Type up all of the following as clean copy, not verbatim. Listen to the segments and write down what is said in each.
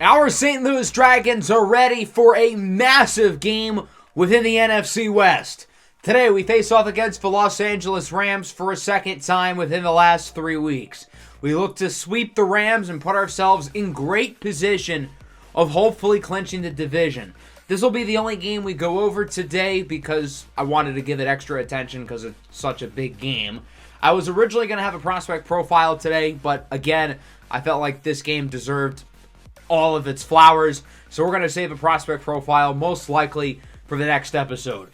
Our St. Louis Dragons are ready for a massive game within the NFC West. Today, we face off against the Los Angeles Rams for a second time within the last 3 weeks. We look to sweep the Rams and put ourselves in great position of hopefully clinching the division. This will be the only game we go over today because I wanted to give it extra attention because it's such a big game. I was originally going to have a prospect profile today, but again, I felt like this game deserved all of its flowers, so we're going to save a prospect profile most likely for the next episode.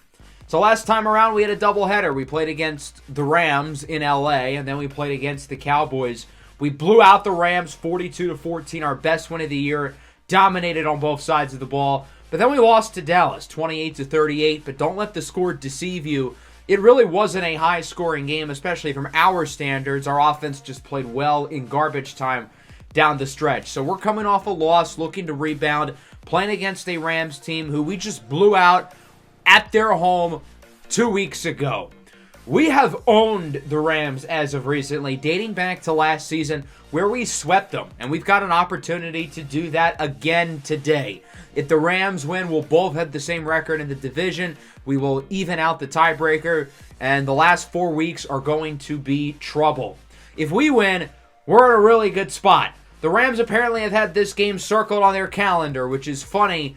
So last time around, we had a doubleheader. We played against the Rams in LA, and then we played against the Cowboys. We blew out the Rams 42-14, our best win of the year, dominated on both sides of the ball. But then we lost to Dallas 28-38, but don't let the score deceive you. It really wasn't a high-scoring game, especially from our standards. Our offense just played well in garbage time down the stretch. So we're coming off a loss, looking to rebound, playing against a Rams team who we just blew out at their home 2 weeks ago. We have owned the Rams as of recently, dating back to last season where we swept them. And we've got an opportunity to do that again today. If the Rams win, we'll both have the same record in the division. We will even out the tiebreaker. And the last 4 weeks are going to be trouble. If we win, we're in a really good spot. The Rams apparently have had this game circled on their calendar, which is funny.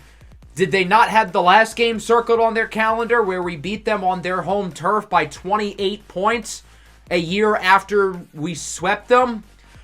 Did they not have the last game circled on their calendar where we beat them on their home turf by 28 points a year after we swept them?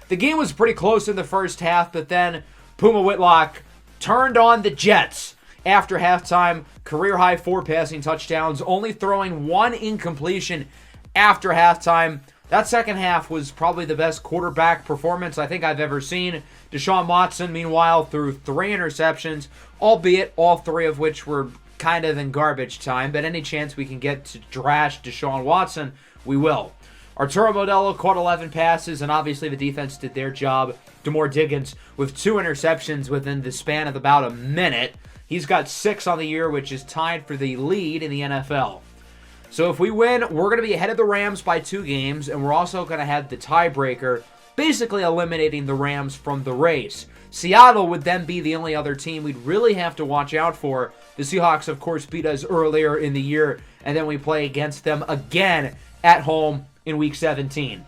The game was pretty close in the first half, but then Puma Whitlock turned on the Jets after halftime. Career-high 4 passing touchdowns, only throwing 1 incompletion after halftime. That second half was probably the best quarterback performance I think I've ever seen. Deshaun Watson, meanwhile, threw 3 interceptions, albeit all 3 of which were kind of in garbage time. But any chance we can get to trash Deshaun Watson, we will. Arturo Modelo caught 11 passes, and obviously the defense did their job. Demore Diggins with 2 interceptions within the span of about a minute. He's got 6 on the year, which is tied for the lead in the NFL. So if we win, we're going to be ahead of the Rams by 2 games, and we're also going to have the tiebreaker, basically eliminating the Rams from the race. Seattle would then be the only other team we'd really have to watch out for. The Seahawks, of course, beat us earlier in the year, and then we play against them again at home in Week 17.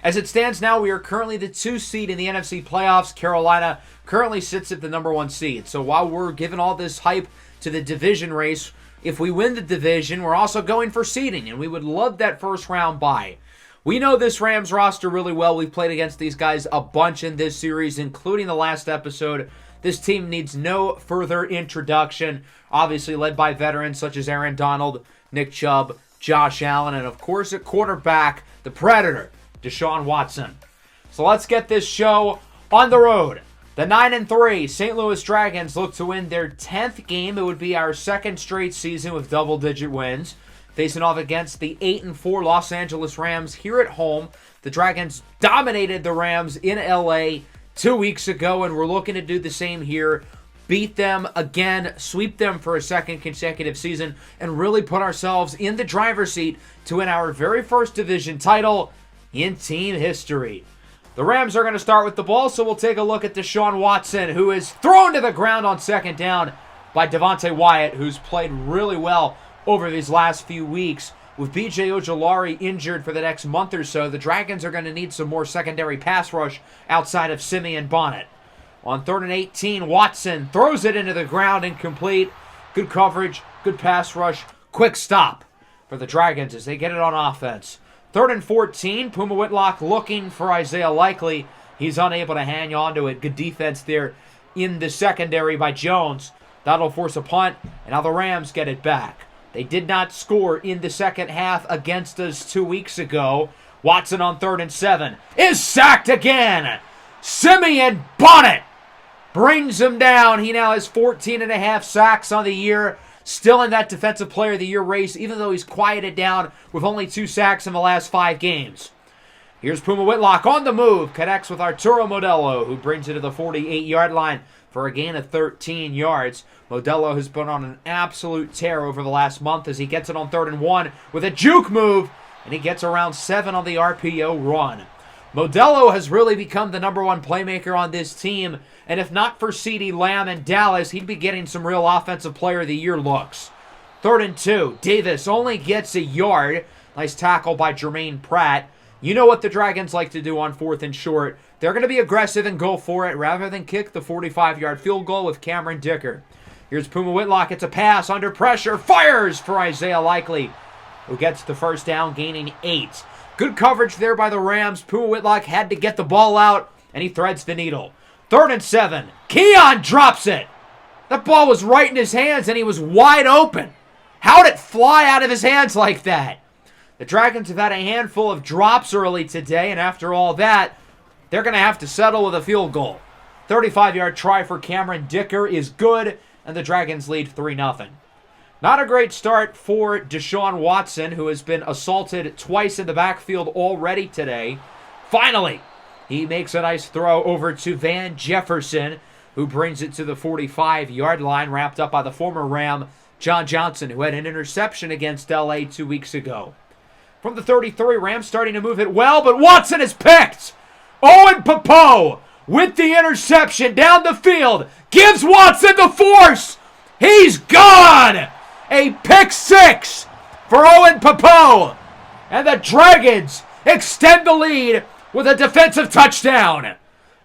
As it stands now, we are currently the 2 seed in the NFC playoffs. Carolina currently sits at the number 1 seed. So while we're giving all this hype to the division race, if we win the division, we're also going for seeding, and we would love that first round bye. We know this Rams roster really well. We've played against these guys a bunch in this series, including the last episode. This team needs no further introduction, obviously led by veterans such as Aaron Donald, Nick Chubb, Josh Allen, and of course at quarterback, the Predator, Deshaun Watson. So let's get this show on the road. The 9-3 St. Louis Dragons look to win their 10th game. It would be our 2nd straight season with double-digit wins. Facing off against the 8-4 Los Angeles Rams here at home. The Dragons dominated the Rams in LA 2 weeks ago, and we're looking to do the same here. Beat them again, sweep them for a 2nd consecutive season, and really put ourselves in the driver's seat to win our very first division title in team history. The Rams are going to start with the ball, so we'll take a look at Deshaun Watson, who is thrown to the ground on 2nd down by Devontae Wyatt, who's played really well over these last few weeks. With B.J. Ojulari injured for the next month or so, the Dragons are going to need some more secondary pass rush outside of Simeon Bonnet. On 3rd and 18, Watson throws it into the ground, incomplete. Good coverage, good pass rush, quick stop for the Dragons as they get it on offense. 3rd and 14, Puma Whitlock looking for Isaiah Likely. He's unable to hang on to it. Good defense there in the secondary by Jones. That'll force a punt, and now the Rams get it back. They did not score in the second half against us 2 weeks ago. Watson on 3rd and 7 is sacked again. Simeon Bonnet brings him down. He now has 14.5 sacks on the year. Still in that Defensive Player of the Year race, even though he's quieted down with only 2 sacks in the last 5 games. Here's Puma Whitlock on the move. Connects with Arturo Modelo, who brings it to the 48-yard line for a gain of 13 yards. Modelo has been on an absolute tear over the last month as he gets it on 3rd and 1 with a juke move, and he gets around 7 on the RPO run. Modelo has really become the number 1 playmaker on this team, And if not for CeeDee Lamb in Dallas, he'd be getting some real Offensive Player of the Year looks. 3rd and 2. Davis only gets a yard. Nice tackle by Jermaine Pratt. You know what the Dragons like to do on 4th and short. They're going to be aggressive and go for it rather than kick the 45-yard field goal with Cameron Dicker. Here's Puma Whitlock. It's a pass under pressure. Fires for Isaiah Likely, who gets the first down, gaining 8. Good coverage there by the Rams. Puma Whitlock had to get the ball out, and he threads the needle. 3rd and 7. Keon drops it. That ball was right in his hands, and he was wide open. How'd it fly out of his hands like that? The Dragons have had a handful of drops early today, and after all that, they're going to have to settle with a field goal. 35-yard try for Cameron Dicker is good, and the Dragons lead 3-0. Not a great start for Deshaun Watson, who has been assaulted twice in the backfield already today. Finally, he makes a nice throw over to Van Jefferson, who brings it to the 45-yard line, wrapped up by the former Ram, John Johnson, who had an interception against L.A. 2 weeks ago. From the 33, Rams starting to move it well, but Watson is picked. Owen Popo with the interception down the field. Gives Watson the force. He's gone. A pick 6 for Owen Popo. And the Dragons extend the lead with a defensive touchdown.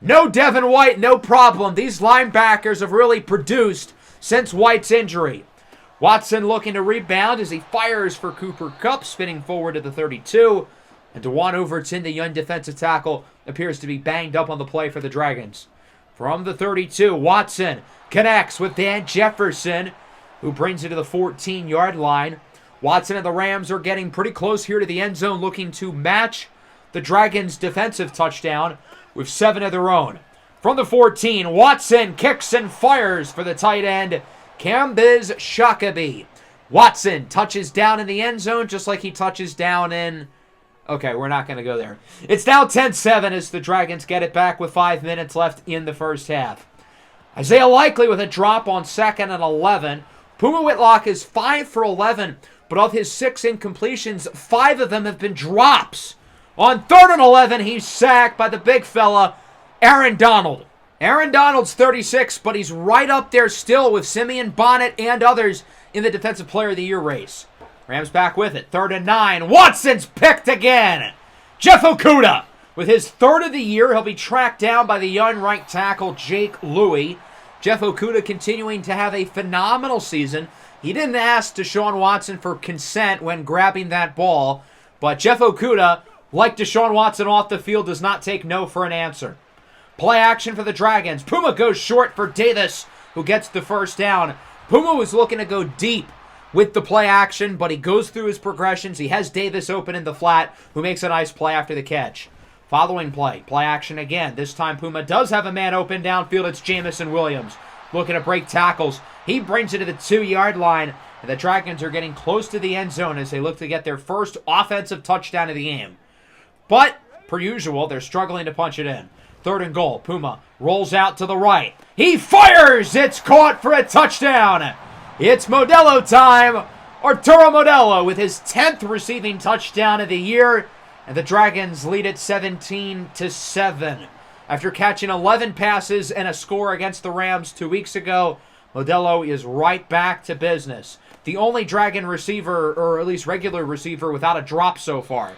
No Devin White, no problem. These linebackers have really produced since White's injury. Watson looking to rebound as he fires for Cooper Kupp, spinning forward to the 32. And DeJuan Overton, the young defensive tackle, appears to be banged up on the play for the Dragons. From the 32, Watson connects with Van Jefferson, who brings it to the 14-yard line. Watson and the Rams are getting pretty close here to the end zone, looking to match the Dragons' defensive touchdown with 7 of their own. From the 14, Watson kicks and fires for the tight end, Kambiz Shakabi. Watson touches down in the end zone just like he touches down in... Okay, we're not going to go there. It's now 10-7 as the Dragons get it back with 5 minutes left in the first half. Isaiah Likely with a drop on 2nd and 11. Puma Whitlock is 5 for 11, but of his 6 incompletions, 5 of them have been drops. On 3rd and 11, he's sacked by the big fella, Aaron Donald. Aaron Donald's 36, but he's right up there still with Simeon Bonnet and others in the Defensive Player of the Year race. Rams back with it. 3rd and 9. Watson's picked again. Jeff Okudah with his 3rd of the year. He'll be tracked down by the young right tackle Jake Louis. Jeff Okudah continuing to have a phenomenal season. He didn't ask Deshaun Watson for consent when grabbing that ball, but Jeff Okudah, like Deshaun Watson off the field, does not take no for an answer. Play action for the Dragons. Puma goes short for Davis, who gets the first down. Puma was looking to go deep with the play action, but he goes through his progressions. He has Davis open in the flat, who makes a nice play after the catch. Following play action again. This time Puma does have a man open downfield. It's Jamison Williams looking to break tackles. He brings it to the 2-yard line, and the Dragons are getting close to the end zone as they look to get their first offensive touchdown of the game. But, per usual, they're struggling to punch it in. 3rd and goal. Puma rolls out to the right. He fires! It's caught for a touchdown! It's Modelo time. Arturo Modelo with his 10th receiving touchdown of the year. And the Dragons lead it 17-7. After catching 11 passes and a score against the Rams 2 weeks ago, Modelo is right back to business. The only Dragon receiver, or at least regular receiver, without a drop so far.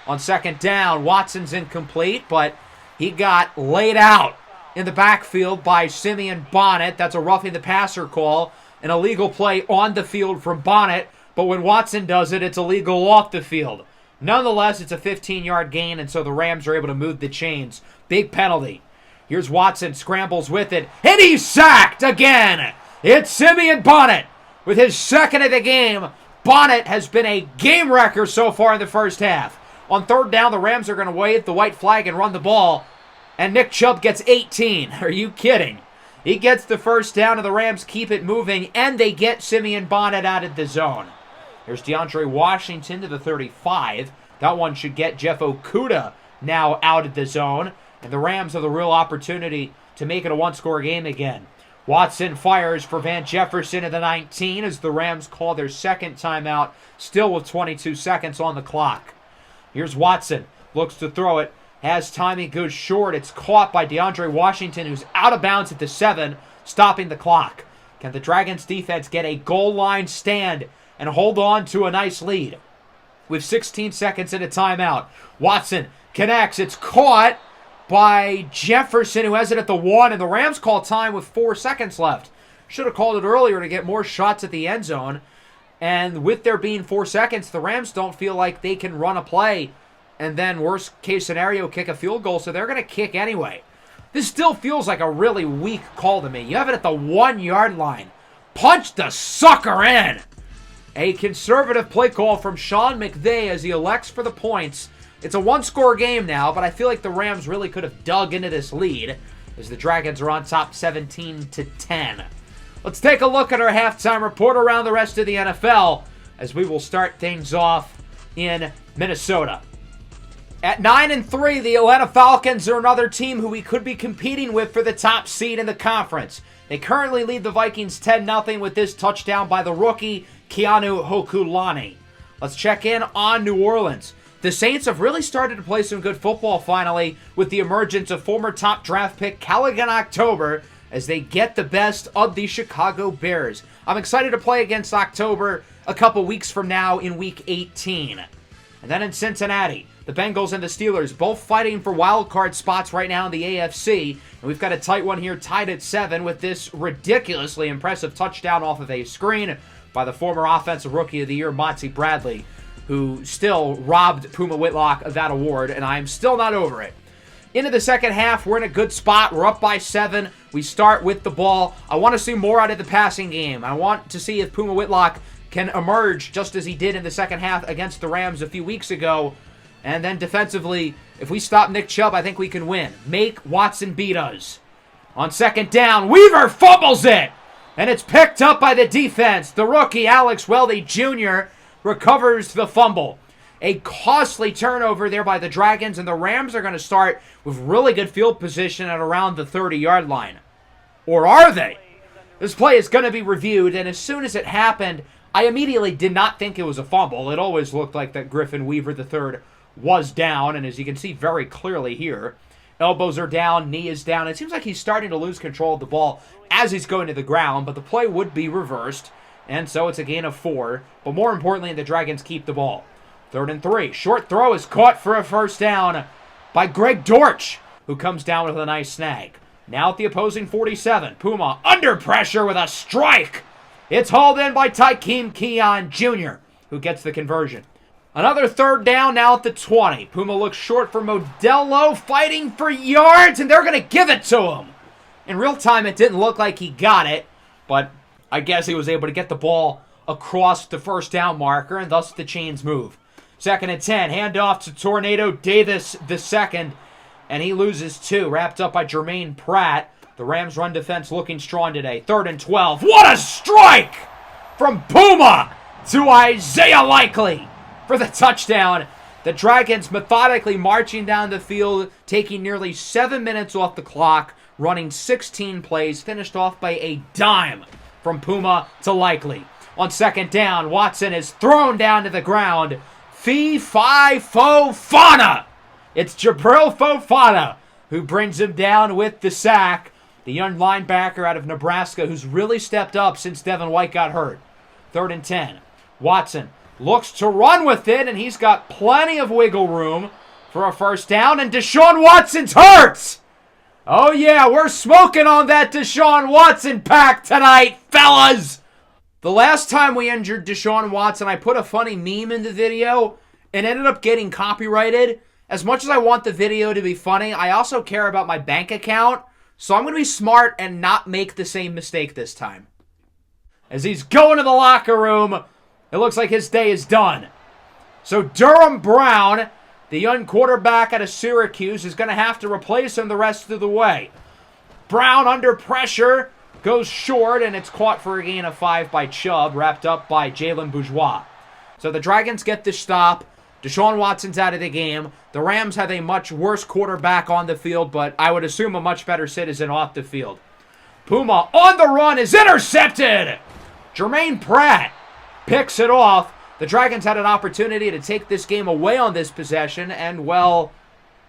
On 2nd down, Watson's incomplete, but he got laid out in the backfield by Simeon Bonnet. That's a roughing the passer call. An illegal play on the field from Bonnet, but when Watson does it, it's illegal off the field. Nonetheless, it's a 15-yard gain, and so the Rams are able to move the chains. Big penalty. Here's Watson, scrambles with it, and he's sacked again. It's Simeon Bonnet with his 2nd of the game. Bonnet has been a game wrecker so far in the first half. On 3rd down, the Rams are going to wave the white flag and run the ball, and Nick Chubb gets 18. Are you kidding? He gets the first down, and the Rams keep it moving, and they get Simeon Bonnet out of the zone. There's DeAndre Washington to the 35. That one should get Jeff Okudah now out of the zone. And the Rams have the real opportunity to make it a one-score game again. Watson fires for Van Jefferson at the 19 as the Rams call their 2nd timeout, still with 22 seconds on the clock. Here's Watson. Looks to throw it. has timing, goes short. It's caught by DeAndre Washington, who's out of bounds at the 7, stopping the clock. Can the Dragons defense get a goal line stand and hold on to a nice lead? With 16 seconds in a timeout, Watson connects. It's caught by Jefferson, who has it at the 1, and the Rams call time with 4 seconds left. Should have called it earlier to get more shots at the end zone. And with there being 4 seconds, the Rams don't feel like they can run a play and then, worst case scenario, kick a field goal, so they're going to kick anyway. This still feels like a really weak call to me. You have it at the 1-yard line. Punch the sucker in! A conservative play call from Sean McVay as he elects for the points. It's a one-score game now, but I feel like the Rams really could have dug into this lead as the Dragons are on top 17-10. Let's take a look at our halftime report around the rest of the NFL as we will start things off in Minnesota. At 9-3, the Atlanta Falcons are another team who we could be competing with for the top seed in the conference. They currently lead the Vikings 10-0 with this touchdown by the rookie Keanu Hokulani. Let's check in on New Orleans. The Saints have really started to play some good football finally with the emergence of former top draft pick Callaghan October as they get the best of the Chicago Bears. I'm excited to play against October a couple weeks from now in Week 18. And then in Cincinnati, the Bengals and the Steelers both fighting for wild card spots right now in the AFC. And we've got a tight one here tied at 7 with this ridiculously impressive touchdown off of a screen by the former Offensive Rookie of the Year, Monty Bradley, who still robbed Puma Whitlock of that award, and I'm still not over it. Into the second half, we're in a good spot. We're up by 7. We start with the ball. I want to see more out of the passing game. I want to see if Puma Whitlock can emerge just as he did in the second half against the Rams a few weeks ago. And then defensively, if we stop Nick Chubb, I think we can win. Make Watson beat us. On second down, Weaver fumbles it! And it's picked up by the defense. The rookie, Alex Weldy Jr., recovers the fumble. A costly turnover there by the Dragons, and the Rams are going to start with really good field position at around the 30-yard line. Or are they? This play is going to be reviewed, and as soon as it happened, I immediately did not think it was a fumble. It always looked like that Griffin Weaver III was down, and as you can see very clearly here, elbows are down, knee is down. It seems like he's starting to lose control of the ball as he's going to the ground, but the play would be reversed, and so it's a gain of 4. But more importantly, the Dragons keep the ball. 3rd and 3. Short throw is caught for a first down by Greg Dortch, who comes down with a nice snag. Now at the opposing 47. Puma under pressure with a strike. It's hauled in by Tykeem Keon Jr., who gets the conversion. Another 3rd down now at the 20. Puma looks short for Modelo, fighting for yards, and they're going to give it to him. In real time, it didn't look like he got it, but I guess he was able to get the ball across the first down marker, and thus the chains move. 2nd and 10, handoff to Tornado Davis II, and he loses 2, wrapped up by Jermaine Pratt. The Rams' run defense looking strong today. 3rd and 12. What a strike from Puma to Isaiah Likely for the touchdown. The Dragons methodically marching down the field, taking nearly 7 minutes off the clock, running 16 plays, finished off by a dime from Puma to Likely. On 2nd down, Watson is thrown down to the ground. Fofana. It's Jabril Fofana who brings him down with the sack. The young linebacker out of Nebraska who's really stepped up since Devin White got hurt. 3rd and 10. Watson looks to run with it, and he's got plenty of wiggle room for a first down, and Deshaun Watson's hurt! Oh yeah, we're smoking on that Deshaun Watson pack tonight, fellas! The last time we injured Deshaun Watson, I put a funny meme in the video and ended up getting copyrighted. As much as I want the video to be funny, I also care about my bank account, so I'm going to be smart and not make the same mistake this time. As he's going to the locker room, it looks like his day is done. So Durham Brown, the young quarterback out of Syracuse, is going to have to replace him the rest of the way. Brown under pressure, goes short, and it's caught for a gain of 5 by Chubb, wrapped up by Jalen Bourgeois. So the Dragons get the stop. Deshaun Watson's out of the game. The Rams have a much worse quarterback on the field, but I would assume a much better citizen off the field. Puma on the run is intercepted! Jermaine Pratt picks it off. The Dragons had an opportunity to take this game away on this possession, and, well,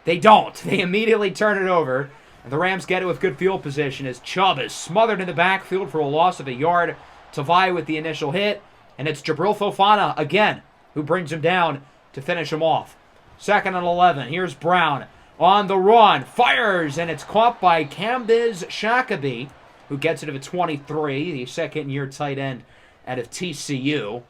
They don't. They immediately turn it over. And the Rams get it with good field position as Chubb is smothered in the backfield for a loss of a yard. Tavai with the initial hit. And it's Jabril Fofana again who brings him down to finish him off. 2nd and 11. Here's Brown on the run. Fires, and it's caught by Kambiz Shakabi, who gets it to the 23, the second-year tight end out of TCU.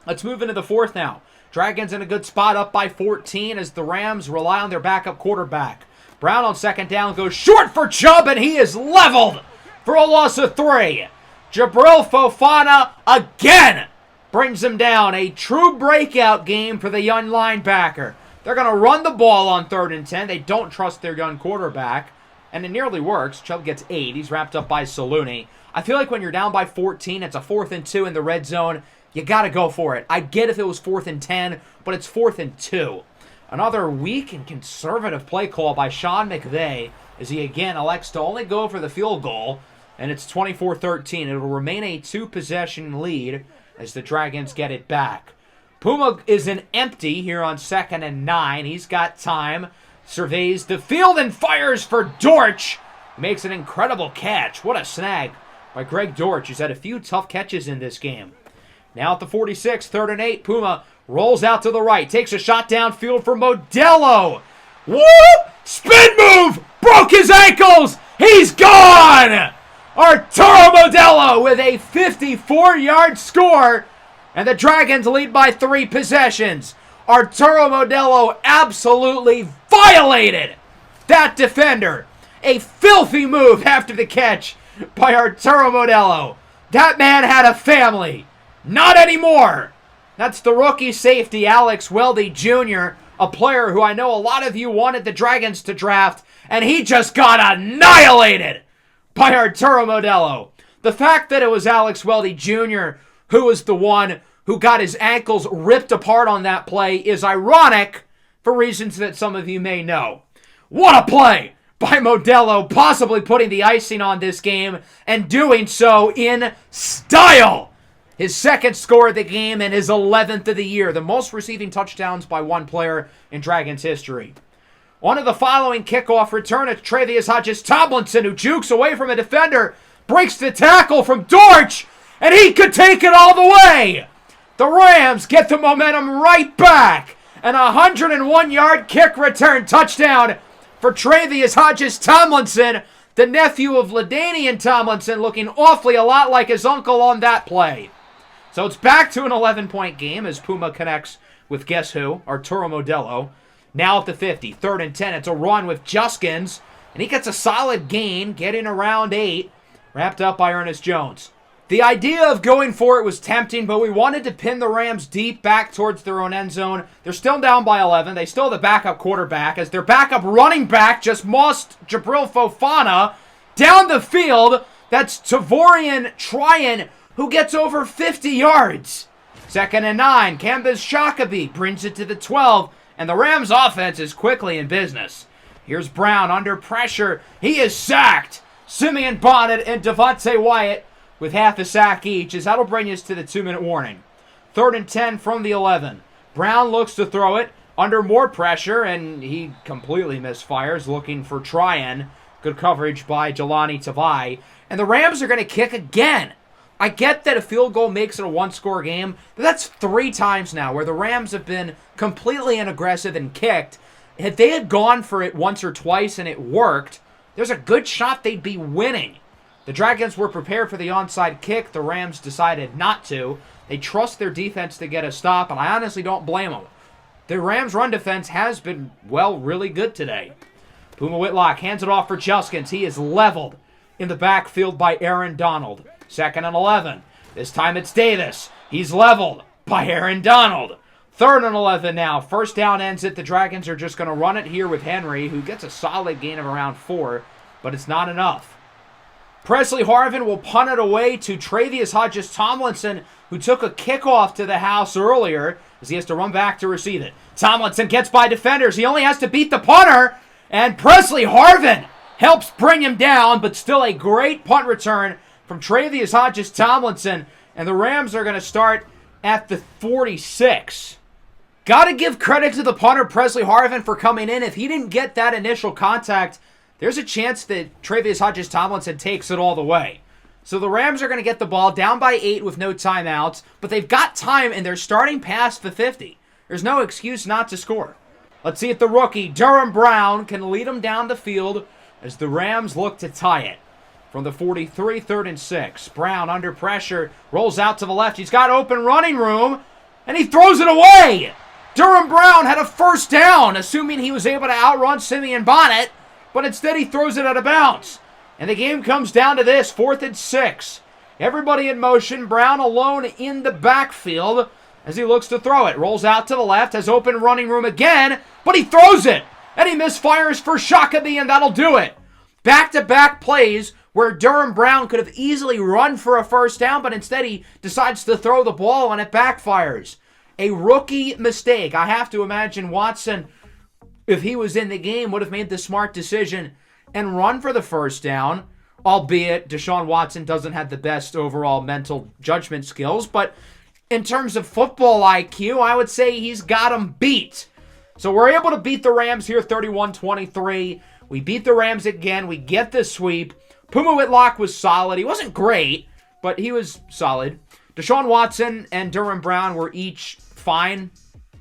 Let's move into the 4th now. Dragons in a good spot, up by 14 as the Rams rely on their backup quarterback. Brown on 2nd down goes short for Chubb, and he is leveled for a loss of 3. Jabril Fofana again brings him down. A true breakout game for the young linebacker. They're going to run the ball on 3rd and 10. They don't trust their young quarterback, and it nearly works. Chubb gets 8. He's wrapped up by Saluni. I feel like when you're down by 14, it's a 4th and 2 in the red zone. You got to go for it. I get if it was 4th and 10, but it's 4th and 2. Another weak and conservative play call by Sean McVay as he again elects to only go for the field goal, and it's 24-13. It'll remain a 2-possession lead as the Dragons get it back. Puma is an empty here on 2nd and 9. He's got time, surveys the field and fires for Dortch. Makes an incredible catch. What a snag by Greg Dortch, who's had a few tough catches in this game. Now at the 46, 3rd and 8, Puma rolls out to the right, takes a shot downfield for Modelo. Whoop! Spin move! Broke his ankles! He's gone! Arturo Modelo with a 54-yard score, and the Dragons lead by 3 possessions. Arturo Modelo absolutely violated that defender. A filthy move after the catch by Arturo Modelo. That man had a family. Not anymore. That's the rookie safety, Alex Weldy Jr., a player who I know a lot of you wanted the Dragons to draft, and he just got annihilated by Arturo Modelo. The fact that it was Alex Weldy Jr. who was the one who got his ankles ripped apart on that play is ironic for reasons that some of you may know. What a play by Modelo, possibly putting the icing on this game and doing so in style. His 2nd score of the game and his 11th of the year, the most receiving touchdowns by one player in Dragons history. On to the following kickoff return, it's Travius Hodges-Tomlinson, who jukes away from a defender, breaks the tackle from Dortch, and he could take it all the way. The Rams get the momentum right back. An 101-yard kick return touchdown for Travius Hodges-Tomlinson, the nephew of LaDainian Tomlinson, looking awfully a lot like his uncle on that play. So it's back to an 11-point game as Puma connects with guess who? Arturo Modelo. Now at the 50, 3rd and 10. It's a run with Juskins, and he gets a solid gain, getting around 8, wrapped up by Ernest Jones. The idea of going for it was tempting, but we wanted to pin the Rams deep back towards their own end zone. They're still down by 11. They still have the backup quarterback, as their backup running back just mossed Jabril Fofana down the field. That's Tavorian Tryon, who gets over 50 yards. 2nd and 9, Kambiz Shakabi brings it to the 12, and the Rams offense is quickly in business. Here's Brown under pressure. He is sacked. Simeon Bonnet and Devontae Wyatt with half a sack each, as that'll bring us to the 2-minute warning. 3rd and 10 from the 11. Brown looks to throw it under more pressure, and he completely misfires, looking for Tryon. Good coverage by Jelani Tavai. And the Rams are going to kick again. I get that a field goal makes it a 1-score game, but that's 3 times now where the Rams have been completely unaggressive and kicked. If they had gone for it once or twice and it worked, there's a good shot they'd be winning. The Dragons were prepared for the onside kick. The Rams decided not to. They trust their defense to get a stop, and I honestly don't blame them. The Rams' run defense has been, well, really good today. Puma Whitlock hands it off for Juskins. He is leveled in the backfield by Aaron Donald. 2nd and 11. This time it's Davis. He's leveled by Aaron Donald. 3rd and 11 now. 1st down ends it. The Dragons are just going to run it here with Henry, who gets a solid gain of around 4, but it's not enough. Presley Harvin will punt it away to Travius Hodges-Tomlinson, who took a kickoff to the house earlier, as he has to run back to receive it. Tomlinson gets by defenders. He only has to beat the punter, and Presley Harvin helps bring him down, but still a great punt return from Travius Hodges-Tomlinson, and the Rams are going to start at the 46. Got to give credit to the punter, Presley Harvin, for coming in. If he didn't get that initial contact, there's a chance that Tre'Davious Hodges-Tomlinson takes it all the way. So the Rams are going to get the ball down by 8 with no timeouts, but they've got time and they're starting past the 50. There's no excuse not to score. Let's see if the rookie, Durham Brown, can lead them down the field as the Rams look to tie it. From the 43, 3rd and 6. Brown under pressure, rolls out to the left. He's got open running room, and he throws it away. Durham Brown had a first down, assuming he was able to outrun Simeon Bonnet, but instead he throws it out of bounds. And the game comes down to this, 4th and 6. Everybody in motion, Brown alone in the backfield as he looks to throw it. Rolls out to the left, has open running room again, but he throws it. And he misfires for Shakaby, and that'll do it. Back-to-back plays where Durham Brown could have easily run for a first down, but instead he decides to throw the ball and it backfires. A rookie mistake. I have to imagine Watson, if he was in the game, would have made the smart decision and run for the first down, albeit Deshaun Watson doesn't have the best overall mental judgment skills, but in terms of football IQ, I would say he's got him beat. So we're able to beat the Rams here 31-23. We beat the Rams again. We get the sweep. Puma Whitlock was solid. He wasn't great, but he was solid. Deshaun Watson and Durham Brown were each fine.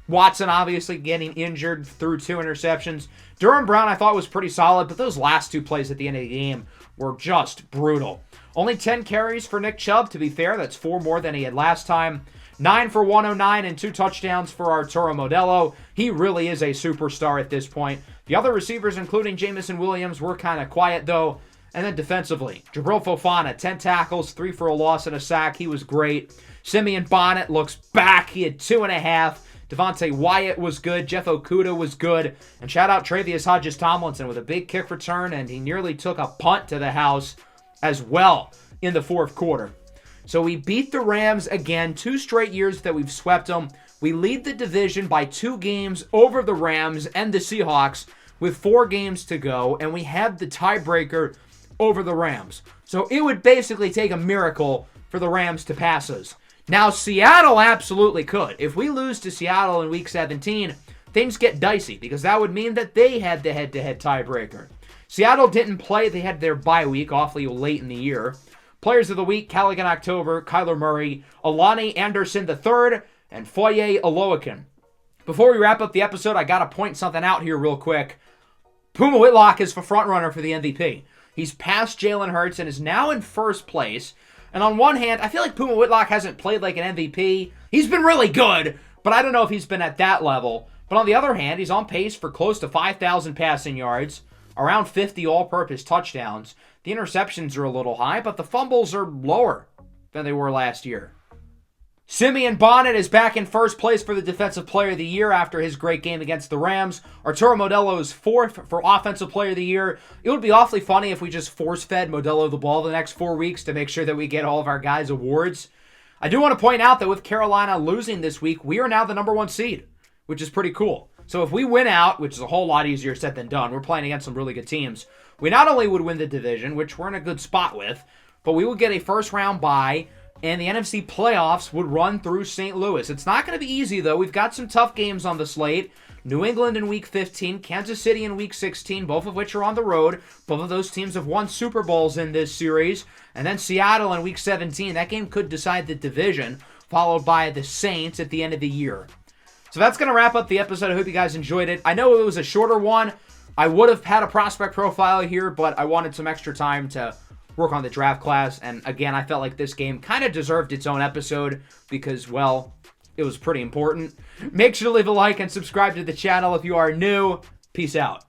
Watson obviously getting injured through 2 interceptions. Durham Brown I thought was pretty solid, but those last 2 plays at the end of the game were just brutal. Only 10 carries for Nick Chubb, to be fair. That's 4 more than he had last time. 9 for 109 and 2 touchdowns for Arturo Modelo. He really is a superstar at this point. The other receivers, including Jamison Williams, were kind of quiet, though. And then defensively, Jabril Fofana, 10 tackles, 3 for a loss and a sack. He was great. Simeon Bonnet looks back. He had 2.5. Devontae Wyatt was good. Jeff Okudah was good. And shout out Tre'Davious Hodges-Tomlinson with a big kick return, and he nearly took a punt to the house as well in the 4th quarter. So we beat the Rams again, 2 straight years that we've swept them. We lead the division by 2 games over the Rams and the Seahawks with 4 games to go, and we have the tiebreaker over the Rams. So it would basically take a miracle for the Rams to pass us. Now, Seattle absolutely could. If we lose to Seattle in Week 17, things get dicey because that would mean that they had the head-to-head tiebreaker. Seattle didn't play. They had their bye week awfully late in the year. Players of the week, Callaghan October, Kyler Murray, Alani Anderson III, and Foye Oluokun. Before we wrap up the episode, I got to point something out here real quick. Puma Whitlock is the frontrunner for the MVP. He's passed Jalen Hurts and is now in first place. And on one hand, I feel like Puma Whitlock hasn't played like an MVP. He's been really good, but I don't know if he's been at that level. But on the other hand, he's on pace for close to 5,000 passing yards, around 50 all-purpose touchdowns. The interceptions are a little high, but the fumbles are lower than they were last year. Simeon Bonnet is back in first place for the Defensive Player of the Year after his great game against the Rams. Arturo Modelo is 4th for Offensive Player of the Year. It would be awfully funny if we just force-fed Modelo the ball the next 4 weeks to make sure that we get all of our guys awards. I do want to point out that with Carolina losing this week, we are now the number 1 seed, which is pretty cool. So if we win out, which is a whole lot easier said than done, we're playing against some really good teams, we not only would win the division, which we're in a good spot with, but we would get a first-round bye, and the NFC playoffs would run through St. Louis. It's not going to be easy, though. We've got some tough games on the slate. New England in Week 15, Kansas City in Week 16, both of which are on the road. Both of those teams have won Super Bowls in this series. And then Seattle in Week 17. That game could decide the division, followed by the Saints at the end of the year. So that's going to wrap up the episode. I hope you guys enjoyed it. I know it was a shorter one. I would have had a prospect profile here, but I wanted some extra time to work on the draft class. And again, I felt like this game kind of deserved its own episode because, well, it was pretty important. Make sure to leave a like and subscribe to the channel if you are new. Peace out.